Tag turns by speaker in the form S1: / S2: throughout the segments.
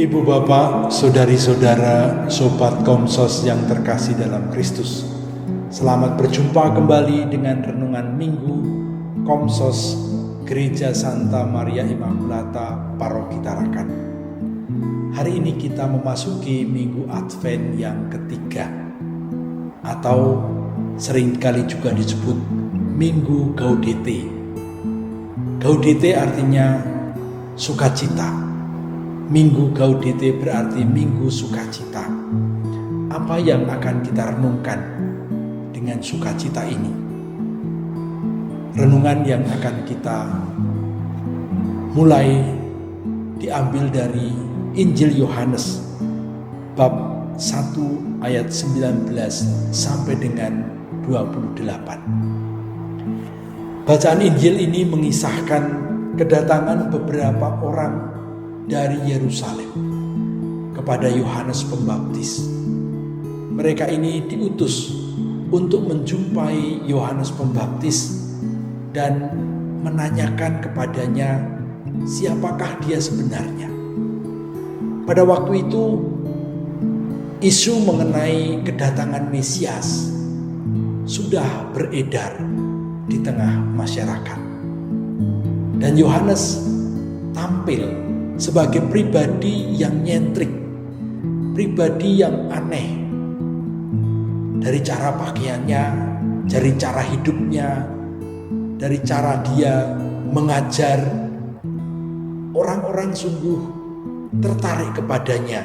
S1: Ibu bapak, saudari-saudara, sobat Komsos yang terkasih dalam Kristus, selamat berjumpa kembali dengan renungan Minggu Komsos Gereja Santa Maria Immaculata Paroki Tarakan. Hari ini kita memasuki Minggu Advent yang ketiga, atau seringkali juga disebut Minggu Gaudete. Gaudete artinya sukacita. Minggu Gaudete berarti Minggu Sukacita. Apa yang akan kita renungkan dengan sukacita ini? Renungan yang akan kita mulai diambil dari Injil Yohanes bab 1 ayat 19 sampai dengan 28. Bacaan Injil ini mengisahkan kedatangan beberapa orang dari Yerusalem kepada Yohanes Pembaptis. Mereka ini diutus untuk menjumpai Yohanes Pembaptis dan menanyakan kepadanya siapakah dia sebenarnya. Pada waktu itu isu mengenai kedatangan Mesias sudah beredar di tengah masyarakat. Dan Yohanes tampil sebagai pribadi yang nyentrik, pribadi yang aneh. Dari cara pakaiannya, dari cara hidupnya, dari cara dia mengajar, orang-orang sungguh tertarik kepadanya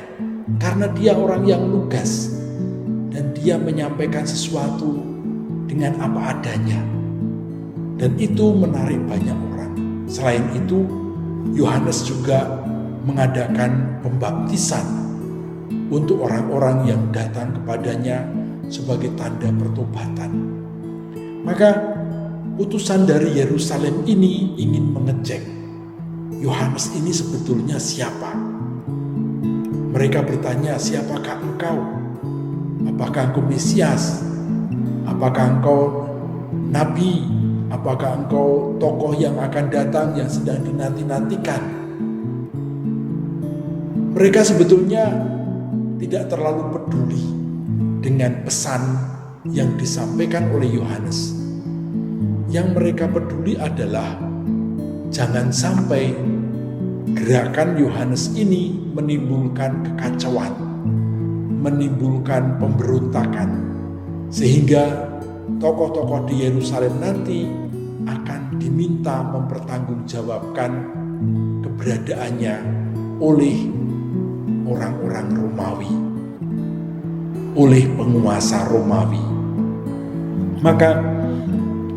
S1: karena dia orang yang lugas dan dia menyampaikan sesuatu dengan apa adanya. Dan itu menarik banyak orang. Selain itu, Yohanes juga mengadakan pembaptisan untuk orang-orang yang datang kepadanya sebagai tanda pertobatan. Maka utusan dari Yerusalem ini ingin mengecek Yohanes ini sebetulnya siapa. Mereka bertanya, siapakah engkau? Apakah engkau Mesias? Apakah engkau nabi? Apakah engkau tokoh yang akan datang yang sedang dinanti-nantikan? Mereka sebetulnya tidak terlalu peduli dengan pesan yang disampaikan oleh Yohanes. Yang mereka peduli adalah jangan sampai gerakan Yohanes ini menimbulkan kekacauan, menimbulkan pemberontakan, sehingga tokoh-tokoh di Yerusalem nanti akan diminta mempertanggungjawabkan keberadaannya oleh orang-orang Romawi, oleh penguasa Romawi. Maka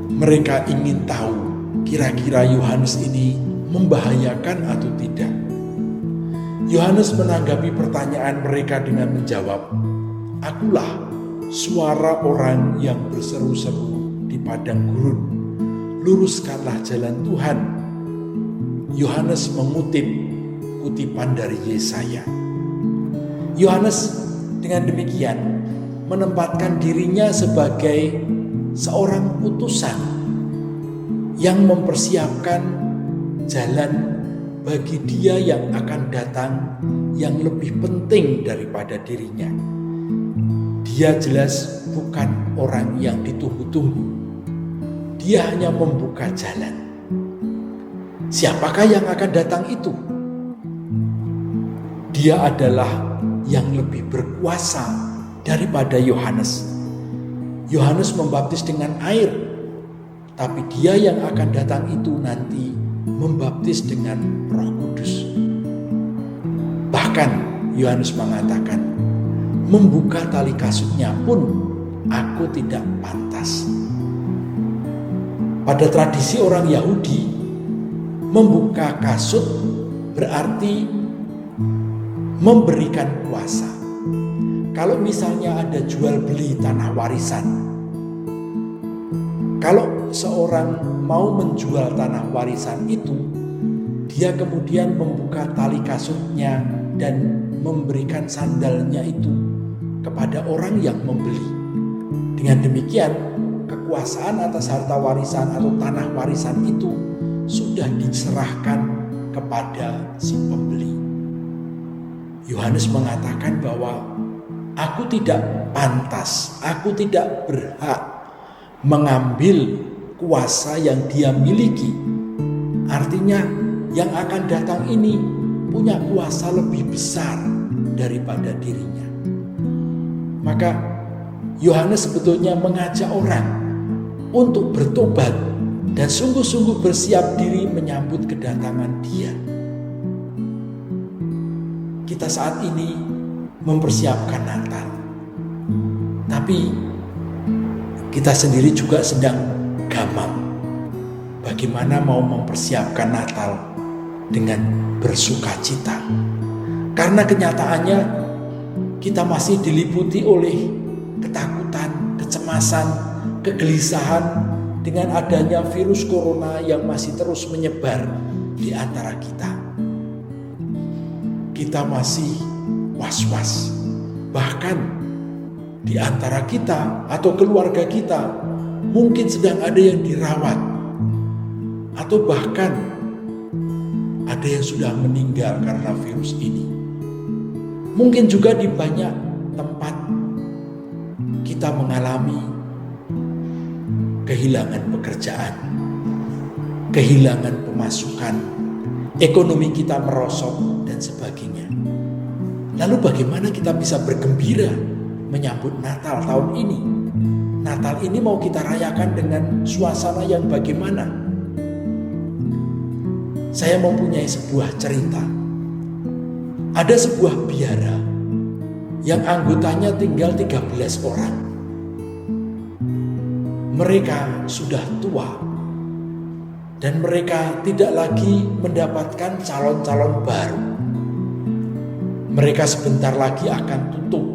S1: mereka ingin tahu kira-kira Yohanes ini membahayakan atau tidak. Yohanes menanggapi pertanyaan mereka dengan menjawab, "Akulah suara orang yang berseru-seru di padang gurun, luruskanlah jalan Tuhan." Yohanes mengutip kutipan dari Yesaya. Yohanes dengan demikian menempatkan dirinya sebagai seorang utusan yang mempersiapkan jalan bagi dia yang akan datang yang lebih penting daripada dirinya. Dia jelas bukan orang yang ditunggu-tunggu. Dia hanya membuka jalan. Siapakah yang akan datang itu? Dia adalah yang lebih berkuasa daripada Yohanes. Yohanes membaptis dengan air, tapi dia yang akan datang itu nanti membaptis dengan Roh Kudus. Bahkan Yohanes mengatakan, membuka tali kasutnya pun aku tidak pantas. Pada tradisi orang Yahudi, membuka kasut berarti memberikan kuasa. Kalau misalnya ada jual beli tanah warisan, kalau seorang mau menjual tanah warisan itu, dia kemudian membuka tali kasutnya dan memberikan sandalnya itu kepada orang yang membeli. Dengan demikian, kekuasaan atas harta warisan atau tanah warisan itu sudah diserahkan kepada si pembeli. Yohanes mengatakan bahwa aku tidak pantas, aku tidak berhak mengambil kuasa yang dia miliki. Artinya yang akan datang ini punya kuasa lebih besar daripada dirinya. Maka Yohanes sebetulnya mengajak orang untuk bertobat dan sungguh-sungguh bersiap diri menyambut kedatangan Dia. Kita saat ini mempersiapkan Natal, tapi kita sendiri juga sedang gamang. Bagaimana mau mempersiapkan Natal dengan bersukacita? Karena kenyataannya kita masih diliputi oleh ketakutan, kecemasan, kegelisahan dengan adanya virus corona yang masih terus menyebar di antara kita. Kita masih was-was. Bahkan di antara kita atau keluarga kita mungkin sedang ada yang dirawat, atau bahkan ada yang sudah meninggal karena virus ini. Mungkin juga di banyak tempat kita mengalami kehilangan pekerjaan, kehilangan pemasukan, ekonomi kita merosot dan sebagainya. Lalu bagaimana kita bisa bergembira menyambut Natal tahun ini? Natal ini mau kita rayakan dengan suasana yang bagaimana? Saya mempunyai sebuah cerita. Ada sebuah biara yang anggotanya tinggal 13 orang. Mereka sudah tua dan mereka tidak lagi mendapatkan calon-calon baru. Mereka sebentar lagi akan tutup.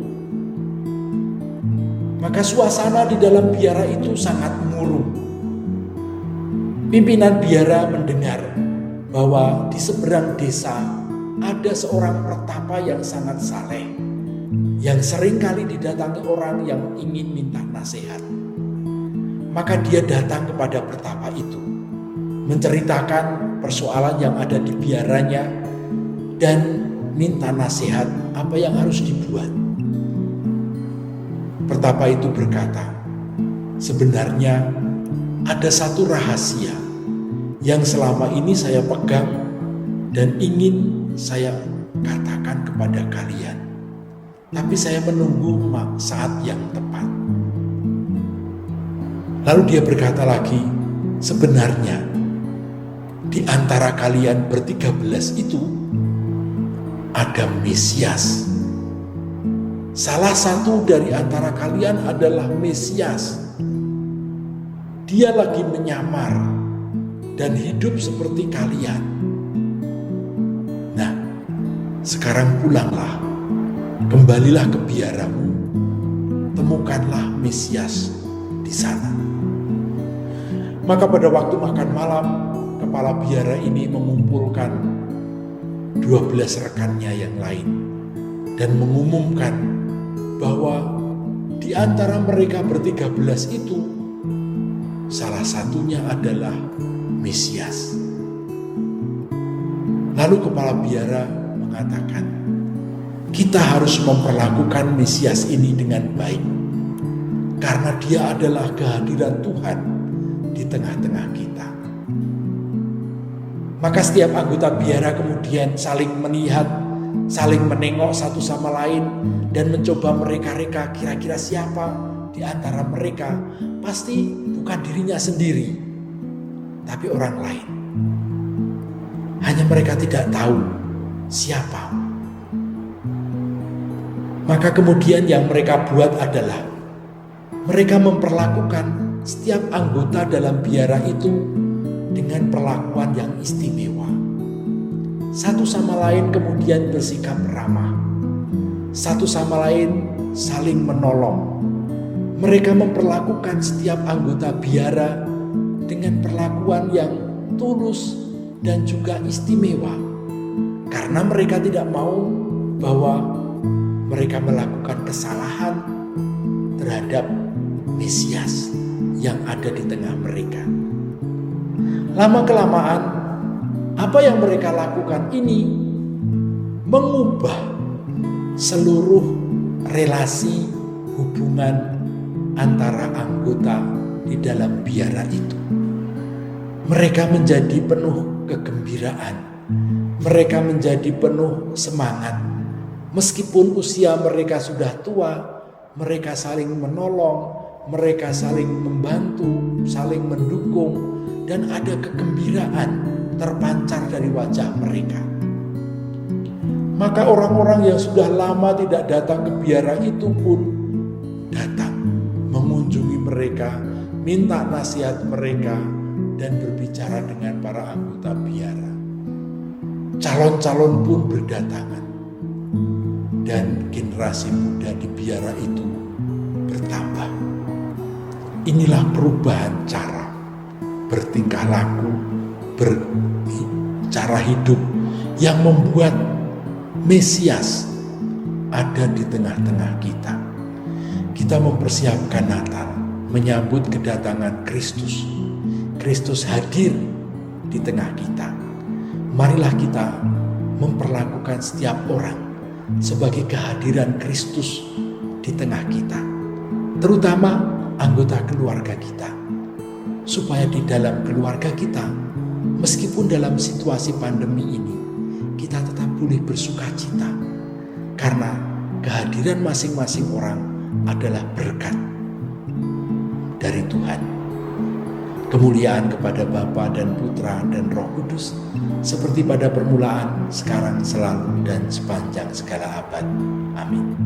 S1: Maka suasana di dalam biara itu sangat murung. Pimpinan biara mendengar bahwa di seberang desa ada seorang pertapa yang sangat saleh, yang sering kali didatangi orang yang ingin minta nasihat. Maka dia datang kepada pertapa itu, menceritakan persoalan yang ada di biaranya dan minta nasihat apa yang harus dibuat. Pertapa itu berkata, sebenarnya ada satu rahasia yang selama ini saya pegang dan ingin saya katakan kepada kalian. Tapi saya menunggu saat yang tepat. Lalu dia berkata lagi, sebenarnya di antara kalian ber-13 itu ada Mesias. Salah satu dari antara kalian adalah Mesias. Dia lagi menyamar dan hidup seperti kalian. Nah, sekarang pulanglah, kembalilah ke biaramu, temukanlah Mesias di sana. Maka pada waktu makan malam, kepala biara ini mengumpulkan 12 rekannya yang lain dan mengumumkan bahwa di antara mereka ber-13 itu salah satunya adalah Mesias. Lalu kepala biara mengatakan, kita harus memperlakukan Mesias ini dengan baik karena dia adalah kehadiran Tuhan di tengah-tengah kita. Maka setiap anggota biara kemudian saling melihat, saling menengok satu sama lain dan mencoba mereka-reka kira-kira siapa di antara mereka. Pasti bukan dirinya sendiri, tapi orang lain. Hanya mereka tidak tahu siapa. Maka kemudian yang mereka buat adalah mereka memperlakukan setiap anggota dalam biara itu dengan perlakuan yang istimewa. Satu sama lain kemudian bersikap ramah. Satu sama lain saling menolong. Mereka memperlakukan setiap anggota biara dengan perlakuan yang tulus dan juga istimewa. Karena mereka tidak mau bahwa mereka melakukan kesalahan terhadap Mesias yang ada di tengah mereka. Lama-kelamaan, apa yang mereka lakukan ini mengubah seluruh relasi hubungan antara anggota di dalam biara itu. Mereka menjadi penuh kegembiraan, mereka menjadi penuh semangat. Meskipun usia mereka sudah tua, mereka saling menolong, mereka saling membantu, saling mendukung, dan ada kegembiraan terpancar dari wajah mereka. Maka orang-orang yang sudah lama tidak datang ke biara itu pun datang mengunjungi mereka, minta nasihat mereka, dan berbicara dengan para anggota biara. Calon-calon pun berdatangan, dan generasi muda di biara itu bertambah. Inilah perubahan cara bertingkah laku, cara hidup yang membuat Mesias ada di tengah-tengah kita. Kita mempersiapkan Natal, menyambut kedatangan Kristus. Kristus hadir di tengah kita. Marilah kita memperlakukan setiap orang sebagai kehadiran Kristus di tengah kita, terutama anggota keluarga kita, supaya di dalam keluarga kita, meskipun dalam situasi pandemi ini, kita tetap boleh bersuka cita, karena kehadiran masing-masing orang adalah berkat dari Tuhan. Kemuliaan kepada Bapa dan Putra dan Roh Kudus, seperti pada permulaan, sekarang, selalu, dan sepanjang segala abad. Amin.